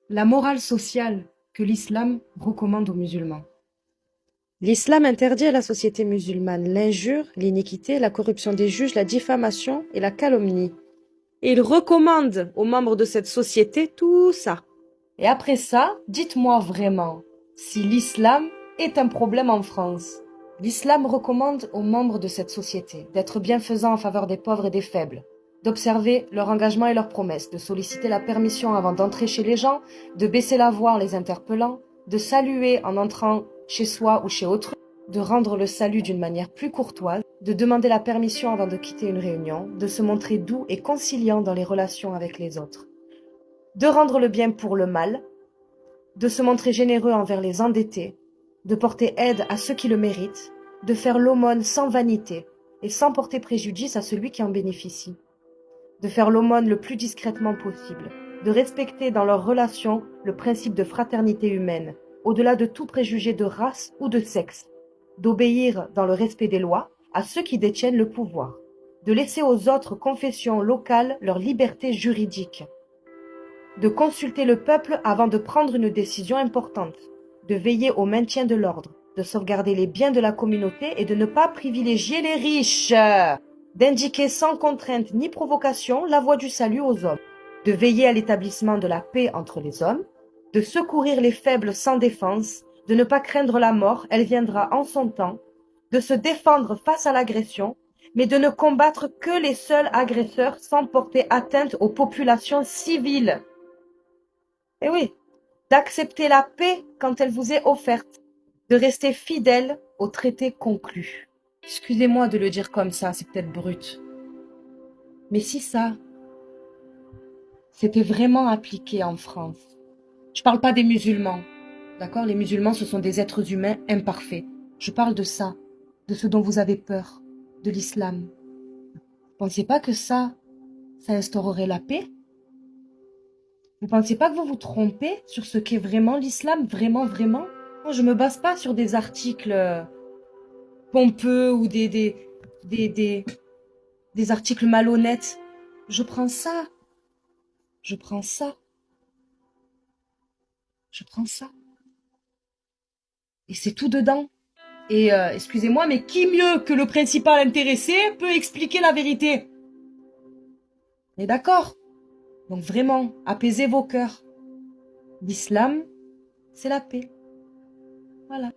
La morale sociale que l'islam recommande aux musulmans. L'islam interdit à la société musulmane l'injure, l'iniquité, la corruption des juges, la diffamation et la calomnie. Et il recommande aux membres de cette société tout ça. Et après ça, dites-moi vraiment si l'islam est un problème en France. L'islam recommande aux membres de cette société d'être bienfaisants en faveur des pauvres et des faibles, d'observer leur engagement et leurs promesses, de solliciter la permission avant d'entrer chez les gens, de baisser la voix en les interpellant, de saluer en entrant chez soi ou chez autrui, de rendre le salut d'une manière plus courtoise, de demander la permission avant de quitter une réunion, de se montrer doux et conciliant dans les relations avec les autres, de rendre le bien pour le mal, de se montrer généreux envers les endettés, de porter aide à ceux qui le méritent, de faire l'aumône sans vanité et sans porter préjudice à celui qui en bénéficie, de faire l'aumône le plus discrètement possible, de respecter dans leurs relations le principe de fraternité humaine, au-delà de tout préjugé de race ou de sexe, d'obéir dans le respect des lois à ceux qui détiennent le pouvoir, de laisser aux autres confessions locales leur liberté juridique, de consulter le peuple avant de prendre une décision importante, de veiller au maintien de l'ordre, de sauvegarder les biens de la communauté et de ne pas privilégier les riches, d'indiquer sans contrainte ni provocation la voie du salut aux hommes, de veiller à l'établissement de la paix entre les hommes, de secourir les faibles sans défense, de ne pas craindre la mort, elle viendra en son temps, de se défendre face à l'agression, mais de ne combattre que les seuls agresseurs sans porter atteinte aux populations civiles. Eh oui, d'accepter la paix quand elle vous est offerte, de rester fidèle au traité conclu. Excusez-moi de le dire comme ça, c'est peut-être brut. Mais si ça, c'était vraiment appliqué en France. Je parle pas des musulmans, d'accord? Les musulmans, ce sont des êtres humains imparfaits. Je parle de ça, de ce dont vous avez peur, de l'islam. Vous pensez pas que ça instaurerait la paix? Vous pensez pas que vous vous trompez sur ce qu'est vraiment l'islam, vraiment, vraiment? Moi, je me base pas sur des articles pompeux ou des, des, des articles malhonnêtes. Je prends ça, je prends ça, je prends ça. Et c'est tout dedans. Et excusez-moi, mais qui mieux que le principal intéressé peut expliquer la vérité? On est d'accord? Donc vraiment, apaisez vos cœurs. L'islam, c'est la paix. Voilà.